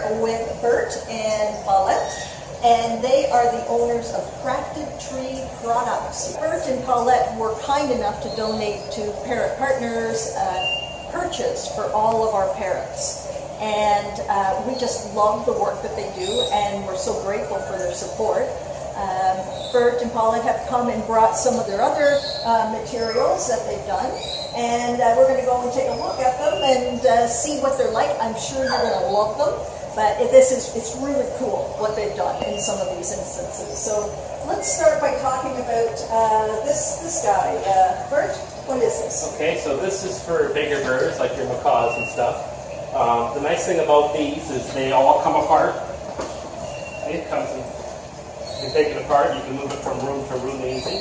here with Bert and Paulette, and they are the owners of Crafted Tree Products. Bert and Paulette were kind enough to donate to Parrot Partners perches for all of our parrots. And we just love the work that they do, and we're so grateful for their support. Bert and Paulette have come and brought some of their other materials that they've done, and we're going to go and take a look at them and see what they're like. I'm sure you're going to love them, but it's really cool what they've done in some of these instances. So let's start by talking about this guy. Bert, what is this? Okay, so this is for bigger birds like your macaws and stuff. The nice thing about these is they all come apart. It comes in. You can take it apart, you can move it from room to room easy.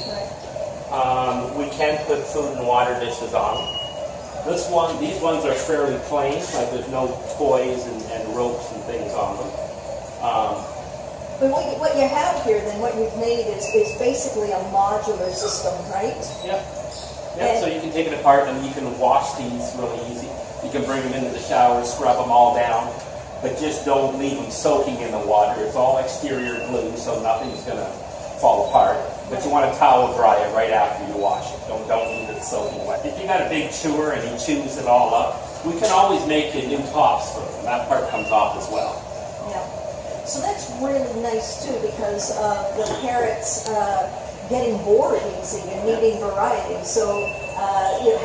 We can put food and water dishes on them. These ones are fairly plain, like there's no toys and ropes and things on them. But what you have here, then, what you've made is basically a modular system, right? Yep. Yep. So you can take it apart and you can wash these really easy. You can bring them into the shower, scrub them all down. But just don't leave them soaking in the water. It's all exterior glue, so nothing's going to fall apart. But you want to towel dry it right after you wash it. Don't leave it soaking wet. If you got a big chewer and he chews it all up, we can always make you new tops for them. That part comes off as well. Yeah. So that's really nice too, because the parrots getting bored easy and needing variety. So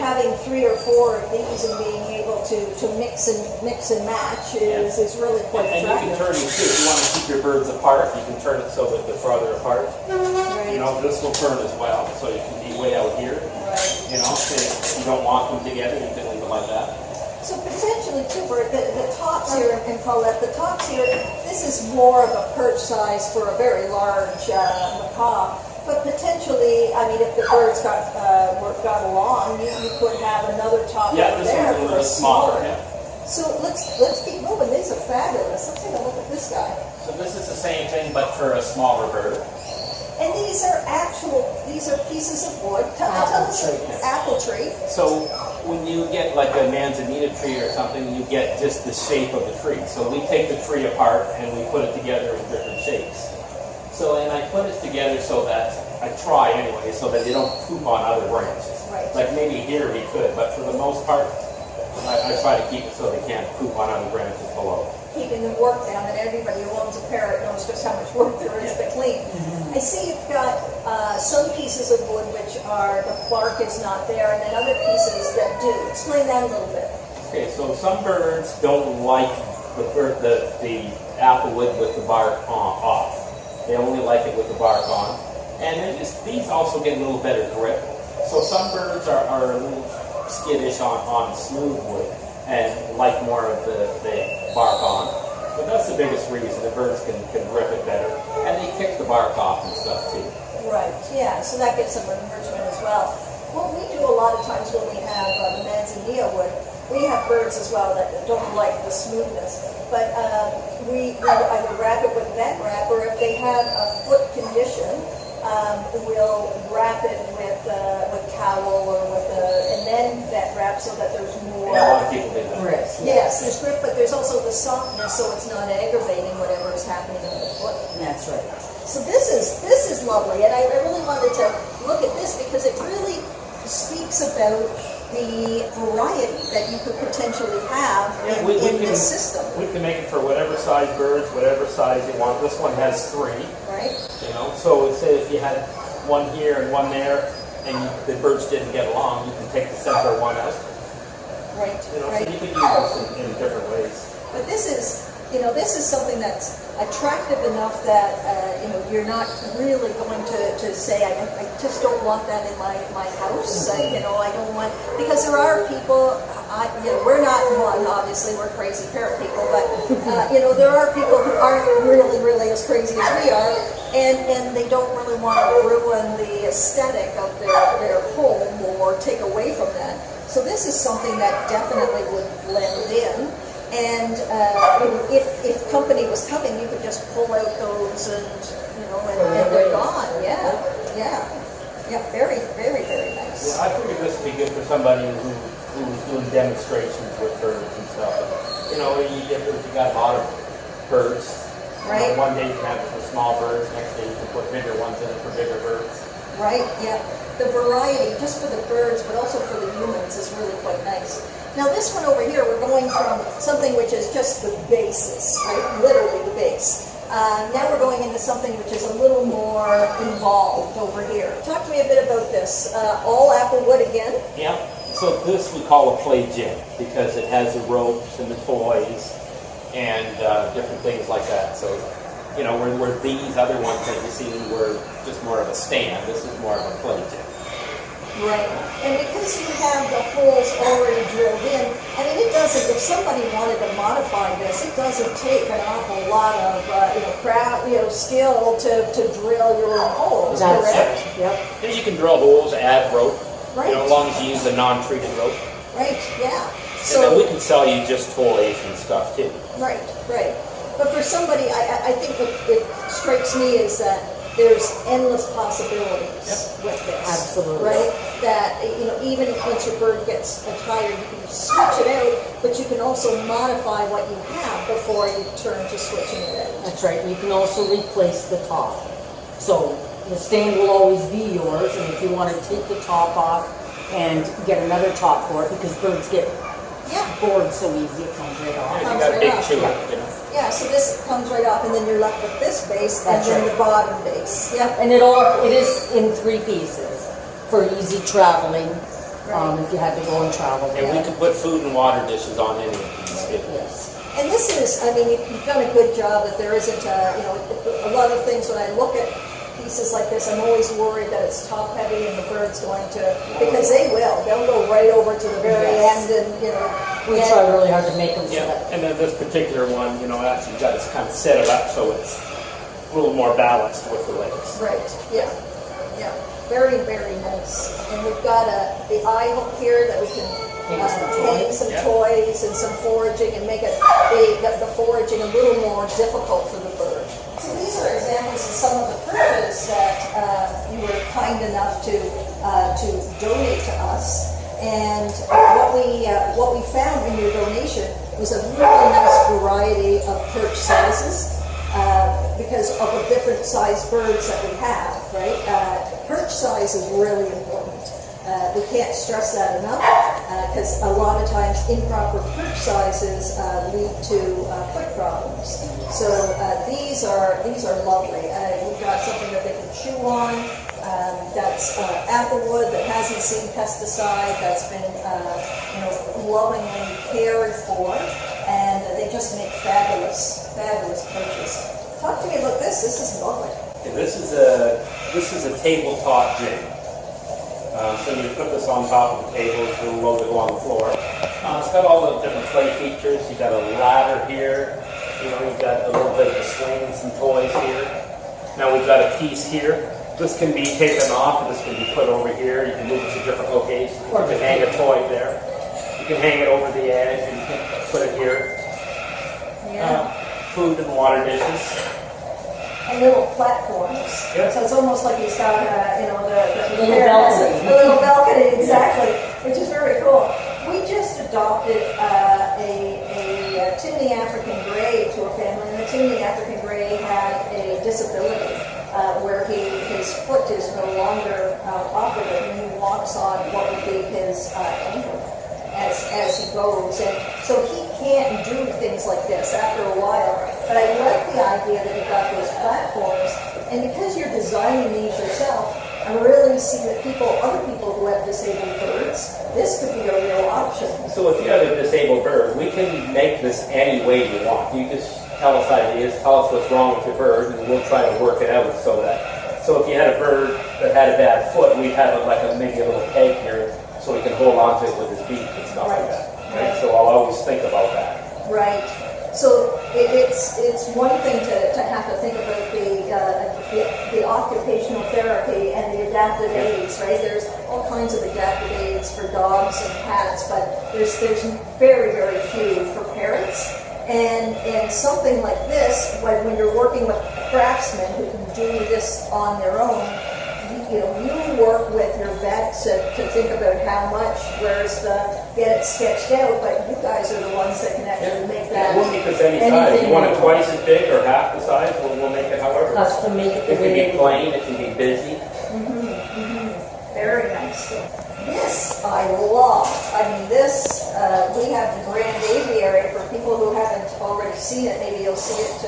having 3 or 4 of these and being able to mix and match is really quite attractive. And you can turn it too. If you want to keep your birds apart, you can turn it so that they're farther apart. Right. You know, this will turn as well, so you can be way out here. Right. You know, if you don't want them together, you can leave it like that. So potentially too, Bert, the tops here, and Paulette, the tops here, this is more of a perch size for a very large macaw. But potentially, I mean, if the birds got along, you could have another top over there for a smaller. Yeah. So let's keep moving. These are fabulous. Let's take a look at this guy. So this is the same thing, but for a smaller bird. And these are pieces of wood. Tell us, apple tree. So when you get like a manzanita tree or something, you get just the shape of the tree. So we take the tree apart and we put it together in different shapes. So, and I put it together so that, I try anyway, so that they don't poop on other branches. Right. Like maybe here we could, but for the most part, I try to keep it so they can't poop on other branches below. Keeping the work down, and everybody who owns a parrot knows just how much work there is to clean. I see you've got some pieces of wood which are, the bark is not there, and then other pieces that do. Explain that a little bit. Okay, so some birds don't like the applewood with the bark off. They only like it with the bark on. And then these also get a little better grip. So some birds are a little skittish on smooth wood and like more of the bark on. But that's the biggest reason. The birds can grip it better. And they kick the bark off and stuff too. Right, yeah, so that gets some enrichment as well. What we do a lot of times when we have the manzanilla wood, we have birds as well that don't like the smoothness. But we either wrap it with vent wrap, or if they have a foot condition, we'll wrap it with towel or and then vent wrap so that there's more. Yeah, a lot of people do that. Grip. Yes, there's grip, but there's also the softness, so it's not aggravating whatever is happening in the foot. That's right. So this is lovely, and I really wanted to look at this because it really speaks about the variety that you could potentially have in this system. We can make it for whatever size birds, whatever size you want. This one has 3. Right. You know, so say if you had one here and one there, and the birds didn't get along, you can take the center one out. Right. You know, right. so you can use this in different ways. But this is something that's attractive enough that you're not really going to say I just don't want that in my house. I don't want, because there are people. We're not one, obviously. We're crazy parrot people, but there are people who aren't really as crazy as we are, and they don't really want to ruin the aesthetic of their home or take away from that. So this is something that definitely would blend in. And if company was coming, you could just pull out those and they're gone. Yeah. Very, very, very nice. Yeah, I figured this would be good for somebody who's doing demonstrations with birds and stuff. If you got a lot of birds. Right. One day you can have it for small birds, next day you can put bigger ones in it for bigger birds. Right, yeah. The variety, just for the birds, but also for the humans, is really quite nice. Now this one over here, we're going from something which is just the basis, right? Literally the base. Now we're going into something which is a little more involved over here. Talk to me a bit about this. All Applewood again? Yeah. So this we call a play jig because it has the ropes and the toys and different things like that. So, you know, where these other ones that you see were just more of a stand, this is more of a play jig. Right. And because you have the holes already drilled in, I mean, it doesn't, if somebody wanted to modify this, it doesn't take an awful lot of, skill to drill your own holes, correct? Yep. Then you can drill holes, add rope, Right. you know, as long as you use a non-treated rope. Right, yeah. And then we can sell you just toys and stuff too. Right, right. But for somebody, I think what it strikes me is that there's endless possibilities with this. Absolutely. Right? That, you know, even once your bird gets tired, you can switch it out, but you can also modify what you have before you turn to switching it out. That's right. You can also replace the top. So the stand will always be yours, and if you want to take the top off and get another top for it, because birds get bored so easy, it comes right off. Yeah, you got a big chew, you know. Yeah, so this comes right off, and then you're left with this base, That's and then right. the bottom base. Yep. And it is in 3 pieces for easy traveling, if you had to go and travel. And we can put food and water dishes on any of these. Yes. And this is, I mean, you've done a good job that there isn't, a lot of things when I look at pieces like this, I'm always worried that it's top heavy and the bird's going to, because they'll go right over to the very end and, you know. We try really hard to make them so Yeah, that. and then this particular one, you know, actually got to kind of set it up so it's a little more balanced with the legs. Right, yeah, yeah. Very, very nice. And we've got the eye hook here that we can hang some toys and some foraging and make the foraging a little more difficult for the bird. So these are examples of some of the perches that you were kind enough to donate to us. And what we found in your donation was a really nice variety of perch sizes because of the different size birds that we have, right? Perch size is really important. We can't stress that enough because a lot of times improper perch sizes lead to foot problems. So these are lovely. You've got something that they can chew on. That's Applewood that hasn't seen pesticide. That's been lovingly cared for, and they just make fabulous perches. Talk to me about this. This is lovely. Okay, this is a tabletop jig. So you put this on top of the table, it's a little low to go on the floor. It's got all the different play features. You got a ladder here. You know, you've got a little bit of a swing and some toys here. Now we've got a piece here. This can be taken off, and this can be put over here. You can move it to different locations. Or you can hang a toy there. You can hang it over the edge, and you can put it here. Yeah. Food and water dishes. And little platforms. Yeah. So it's almost like he's got, the Little balcony. A little balcony, exactly, which is very cool. We just adopted a Timney African Grey to a family, and the Timney African Grey had a disability where his foot is no longer operative, and he walks on what would be his ankle as he goes. And so he can't do things like this after a while. But I like the idea that you've got those platforms, and because you're designing these yourself, I really see that other people who have disabled birds, this could be a real option. So if you have a disabled bird, we can make this any way you want. You just tell us ideas, tell us what's wrong with your bird, and we'll try to work it out so if you had a bird that had a bad foot, we'd have maybe a little peg here so he can hold on to it with his beak and stuff like that. Right? So I'll always think about that. Right. So it's one thing to have to think about the occupational therapy and the adaptive aids, right? There's all kinds of adaptive aids for dogs and cats, but there's very, very few for parrots. And something like this, when you're working with a craftsman who can do this on their own, you work with your vet to think about how much, whereas get it sketched out, but you guys are the ones that can actually make that. We'll make this any size. You want it twice as big or half the size, we'll make it however. Custom make it the It can way be plain, it can be busy. Very nice. This I love. I mean, this, we have the Grand Aviary. For people who haven't already seen it, maybe you'll see it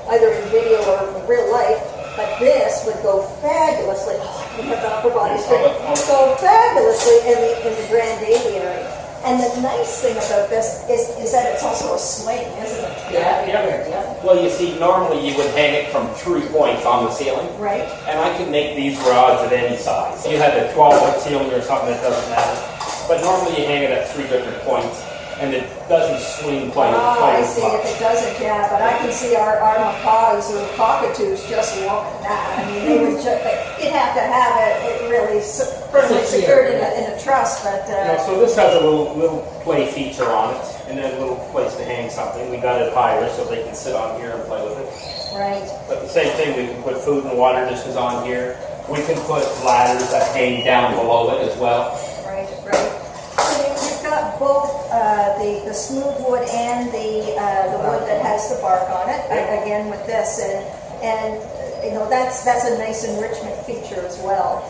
either in video or in real life. But this would go fabulously. Oh, I have the upper body strength. It would go fabulously in the Grand Aviary. And the nice thing about this is that it's also a swing, isn't it? Yeah. Well, you see, normally you would hang it from 3 points on the ceiling. Right. And I can make these rods at any size. You had a 12-foot ceiling or something, it doesn't matter. But normally you hang it at 3 different points, and it doesn't swing quite I as see. much. If it doesn't, yeah. But I can see our macaws or cockatoos just love that. I mean, they would just, you'd have to have it really firmly secured in a truss. But So this has a little play feature on it, and then a little place to hang something. We got it higher so they can sit on here and play with it. right. But the same thing, we can put food and water dishes on here. We can put ladders that hang down below it as well. Right. So you've got both the smooth wood and the wood that has the bark on it. Again with this, and that's a nice enrichment feature as well.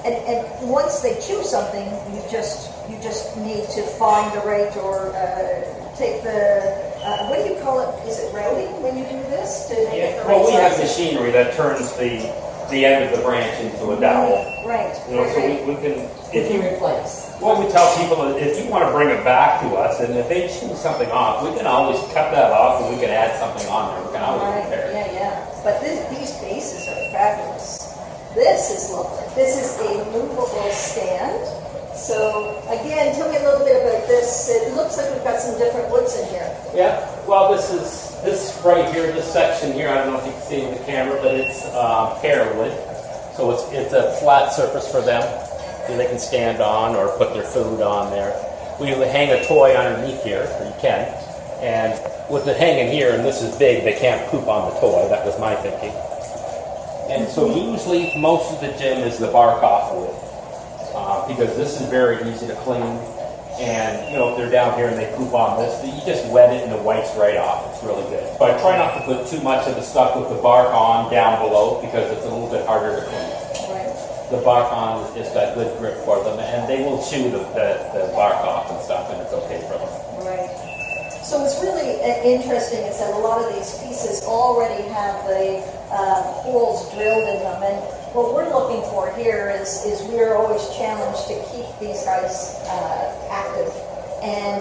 And once they choose something, you just need to find the right or take the what do you call it? Is it routing when you do this to make it the right Well, we have size? machinery that turns the end of the branch into a dowel. Right. So we can. If you replace. What we tell people is, if you want to bring it back to us, and if they choose something off, we can always cut that off, and we can add something on there. We can always Right. repair it. Yeah. But these bases are fabulous. This is lovely. This is a movable stand. So again, tell me a little bit about this. It looks like we've got some different woods in here. Yeah. Well, this right here, this section here. I don't know if you can see in the camera, but it's pear wood. So it's a flat surface for them, so they can stand on or put their food on there. We hang a toy underneath here, or you can. And with it hanging here, and this is big, they can't poop on the toy. That was my thinking. And so usually most of the gym is the bark off wood, because this is very easy to clean. And if they're down here and they poop on this, you just wet it and it wipes right off. It's really good. But I try not to put too much of the stuff with the bark on down below, because it's a little bit harder to clean. Right. The bark on has just got good grip for them, and they will chew the bark off and stuff, and it's okay for them. Right. So what's really interesting is that a lot of these pieces already have the holes drilled in them, and what we're looking for here is we are always challenged to keep these guys active and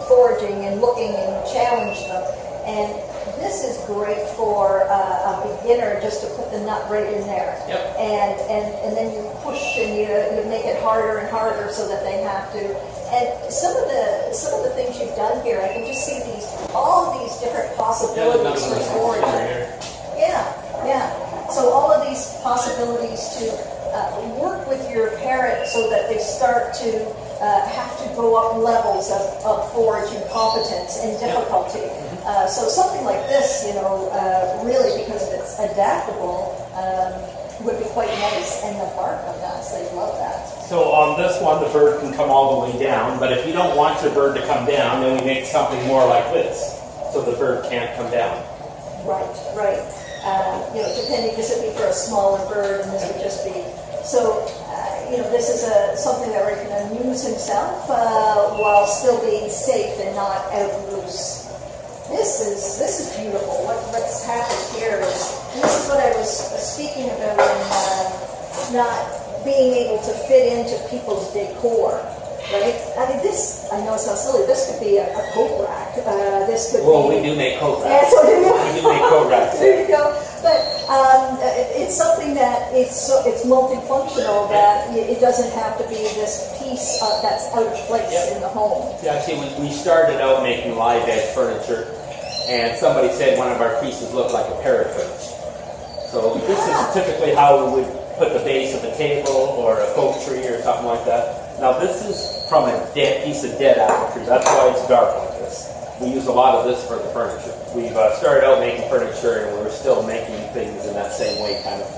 foraging and looking and challenge them. And this is great for a beginner, just to put the nut right in there. Yep. And then you push and you make it harder and harder so that they have to. And some of the things you've done here, I can just see all of these different possibilities for foraging. Yeah. So all of these possibilities to work with your parrot so that they start to have to go up levels of foraging competence and difficulty. So something like this, really, because it's adaptable, would be quite nice. And the bark on that, they love that. So on this one, the bird can come all the way down, but if you don't want your bird to come down, then we make something more like this, so the bird can't come down. Right. Depending, this would be for a smaller bird, and this would just be, so, this is something that Rick can amuse himself while still being safe and not out loose. This is beautiful. What's happened here is, and this is what I was speaking about in not being able to fit into people's decor. Right? I mean, I know it sounds silly, this could be a coat rack. This could Well, be... we do make coat Yeah, racks. so do you. We do make coat racks. There you go. But it's something that it's multifunctional, that it doesn't have to be this piece that's out of place in the home. Yeah, actually, we started out making live edge furniture, and somebody said one of our pieces looked like a parrot perch. So this is typically how we would put the base of a table or a oak tree or something like that. Now this is from a dead piece of dead apple tree. That's why it's dark like this. We use a lot of this for the furniture. We've started out making furniture, and we're still making things in that same way, kind of.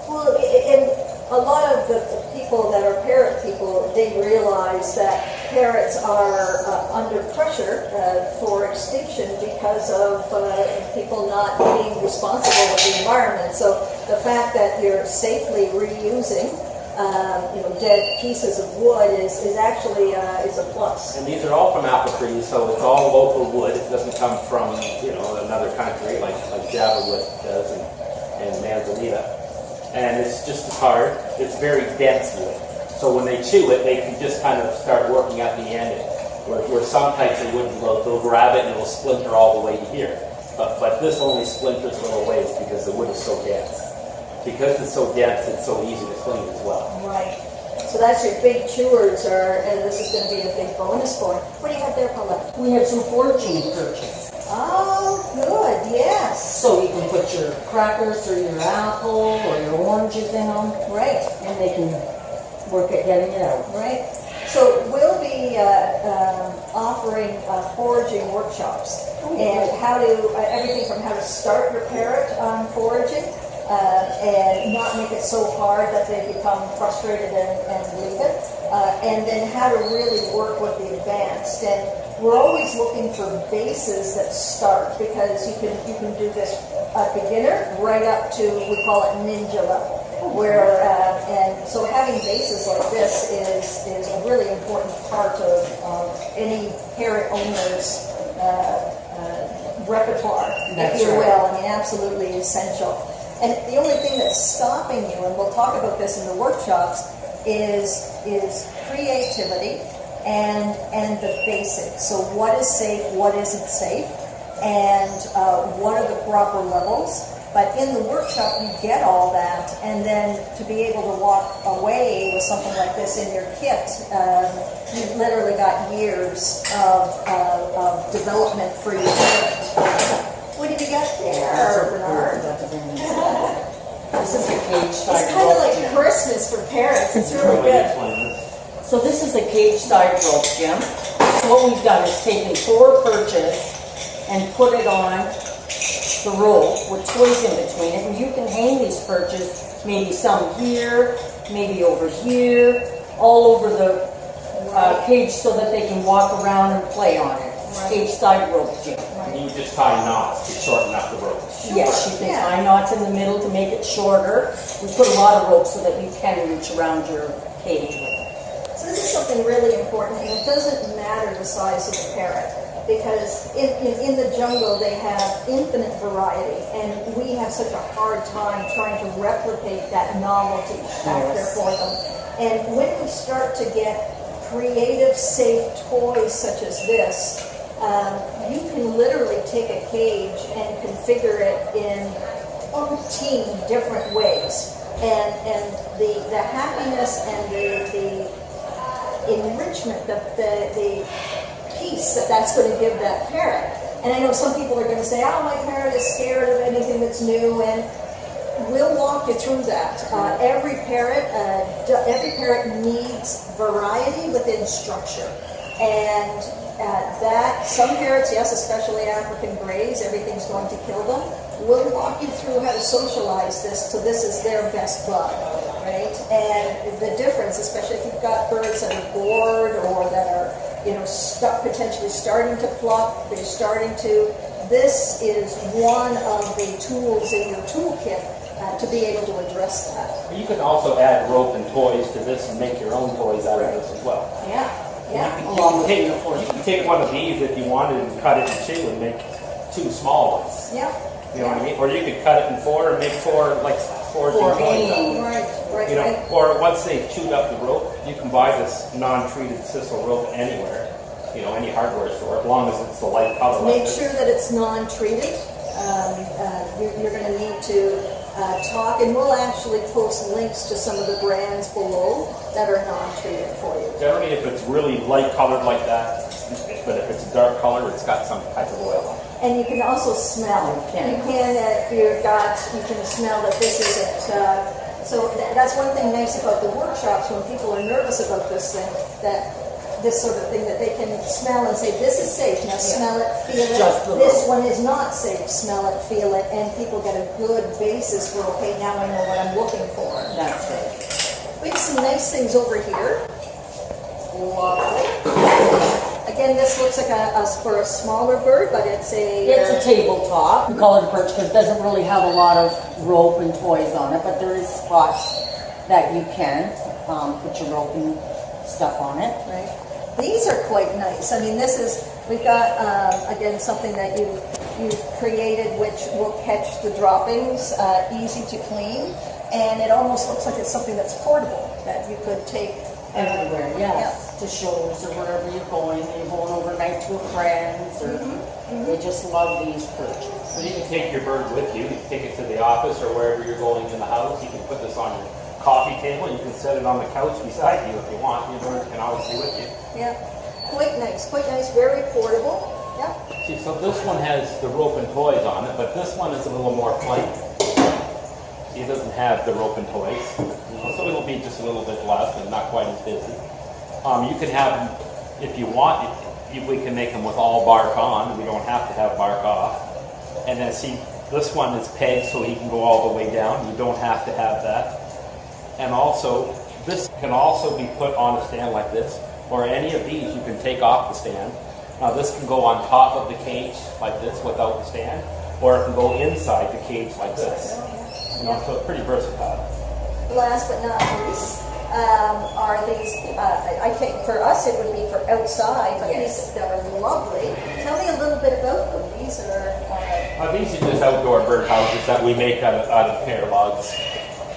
Well, and a lot of the people that are parrot people, they realize that parrots are under pressure for extinction because of people not being responsible with the environment. So the fact that you're safely reusing dead pieces of wood is actually is a plus. And these are all from apple trees, so it's all local wood. It doesn't come from another country like Java wood does and manzanita. And it's just as hard. It's very dense wood. So when they chew it, they can just kind of start working at the end. Where some types of wood, they'll grab it and it'll splinter all the way to here. But this only splinters little ways because the wood is so dense. Because it's so dense, it's so easy to clean as well. Right. So that's your big chewers, and this is going to be a big bonus for it. What do you have there, Paulette? We have some foraging perches. Oh, good, yes. So you can put your crackers or your apple or your oranges in them. Right. And they can work at getting it out. Right. So we'll be offering foraging workshops and how to, everything from how to start your parrot on foraging and not make it so hard that they become frustrated and leave it, and then how to really work with the advanced. And we're always looking for bases that start, because you can do this beginner right up to, we call it ninja level. Where and so having bases like this is a really important part of any parrot owner's repertoire, if you will. I mean, absolutely essential. And the only thing that's stopping you, and we'll talk about this in the workshops, is creativity and the basics. So what is safe, what isn't safe, and what are the proper levels. But in the workshop, you get all that, and then to be able to walk away with something like this in your kit, you've literally got years of development for your kit. What did you get there, Bernard? This is a cage side It's kind of rope like gym. Christmas for parrots. It's really good. So this is a cage side rope gym. So what we've done is taken 4 perches and put it on the rope with toys in between it, and you can hang these perches, maybe some here, maybe over here, all over the cage so that they can walk around and play on it. It's cage side rope gym. You just tie knots to shorten up the rope. Yes, you can tie knots in the middle to make it shorter. We put a lot of rope so that you can reach around your cage with it. So this is something really important, and it doesn't matter the size of the parrot, because in the jungle they have infinite variety, and we have such a hard time trying to replicate that novelty factor for them. And when we start to get creative, safe toys such as this, you can literally take a cage and configure it in umpteen different ways. And the happiness and the enrichment, the peace that's going to give that parrot. And I know some people are going to say, oh, my parrot is scared of anything that's new, and we'll walk you through that. Every parrot needs variety within structure. And that, some parrots, yes, especially African greys, everything's going to kill them. We'll walk you through how to socialize this so this is their best bud, right? And the difference, especially if you've got birds that are bored or that are, potentially starting to pluck, they're starting to, this is one of the tools in your toolkit to be able to address that. You can also add rope and toys to this and make your own toys out of this as well. Yeah. You can take one of these if you wanted and cut it in 2 and make 2 small ones. Yeah. You know what I mean? Or you could cut it in 4 and make 4 like 4 toys. Right. Or once they've chewed up the rope, you can buy this non-treated sisal rope anywhere. Any hardware store, as long as it's the light color. Make sure that it's non-treated. You're going to need to talk, and we'll actually post links to some of the brands below that are non-treated for you. Generally, if it's really light colored like that, but if it's a dark color, it's got some type of oil on it. And you can also smell. You can, if you've got, you can smell that this isn't. So that's one thing nice about the workshops when people are nervous about this thing, that this sort of thing that they can smell and say, this is safe, now smell it, feel it. Just the This rope. one is not safe, smell it, feel it, and people get a good basis for, okay, now I know what I'm looking for. That's right. We have some nice things over here. Lovely. Again, this looks like for a smaller bird, but it's It's a tabletop. We call it a perch because it doesn't really have a lot of rope and toys on it, but there is spots that you can put your rope and stuff on it. Right. These are quite nice. I mean, we've got, again, something that you've created which will catch the droppings, easy to clean, and it almost looks like it's something that's portable, that you could take Everywhere, yes. To shows or wherever you're going overnight to a friend's, or they just love these perches. So you can take your bird with you. You can take it to the office or wherever you're going in the house. You can put this on your coffee table. You can set it on the couch beside you if you want. Your bird can always be with you. Yeah, quite nice, very portable. Yeah. See, so this one has the rope and toys on it, but this one is a little more plain. It doesn't have the rope and toys, so it'll be just a little bit less and not quite as busy. You can have them, if you want, we can make them with all bark on. We don't have to have bark off. And then see, this one is pegged so he can go all the way down. You don't have to have that. And also, this can also be put on a stand like this, or any of these you can take off the stand. Now this can go on top of the cage like this without the stand, or it can go inside the cage like this. You know, so it's pretty versatile. Last but not least, are these, I think for us it would be for outside, but Yes. these are lovely. Tell me a little bit about them. These are... These are just outdoor bird houses that we make out of pear logs.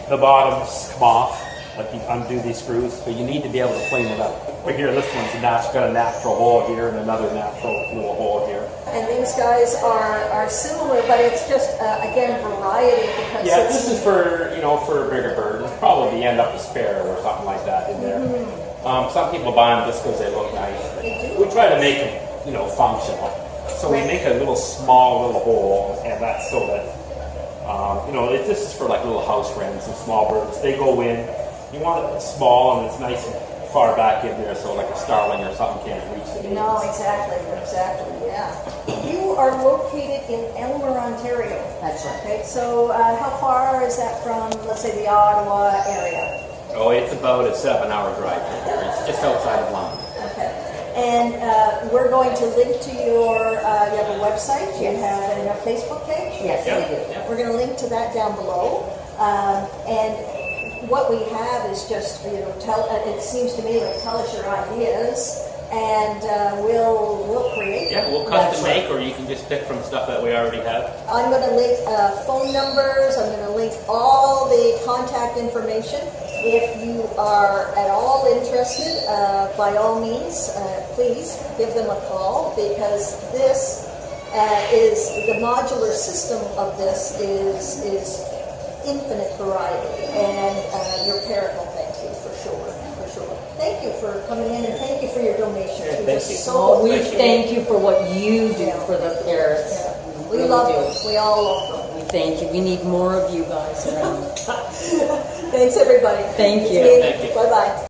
The bottoms come off, like you undo these screws, but you need to be able to clean it up. But here, this one's got a natural hole here and another natural little hole here. And these guys are similar, but it's just, again, variety because Yeah, this is for, for a bigger bird. It'll probably end up a sparrow or something like that in there. Some people buy them just because they look nice. They do. We try to make them, functional. So we make a little small little hole, and that's so that, this is for like little house wrens and small birds. They go in. You want it small and it's nice and far back in there, so like a starling or something can't reach the babies. No, exactly, yeah. You are located in Elmer, Ontario. That's right. Okay, so how far is that from, let's say, the Ottawa area? Oh, it's about a 7-hour drive from here. It's just outside of London. Okay. And we're going to link to your, you have a website, you have a Facebook page? Yes, Yeah. we do. Yeah. We're going to link to that down below. And what we have is just, it seems to me like tell us your ideas, and we'll create them. Yeah, we'll custom make, or you can just pick from stuff that we already have. I'm going to link phone numbers. I'm going to link all the contact information. If you are at all interested, by all means, please give them a call, because this is the modular system of this is infinite variety, and your parrot will thank you for sure. Thank you for coming in, and thank you for your donation. Yeah, You're thank just you. so We thank you for what you do for the parrots. Yeah. We really love do. them. We all love them. We thank you. We need more of you guys around. Thanks, everybody. Thank you. Thank you. Bye-bye.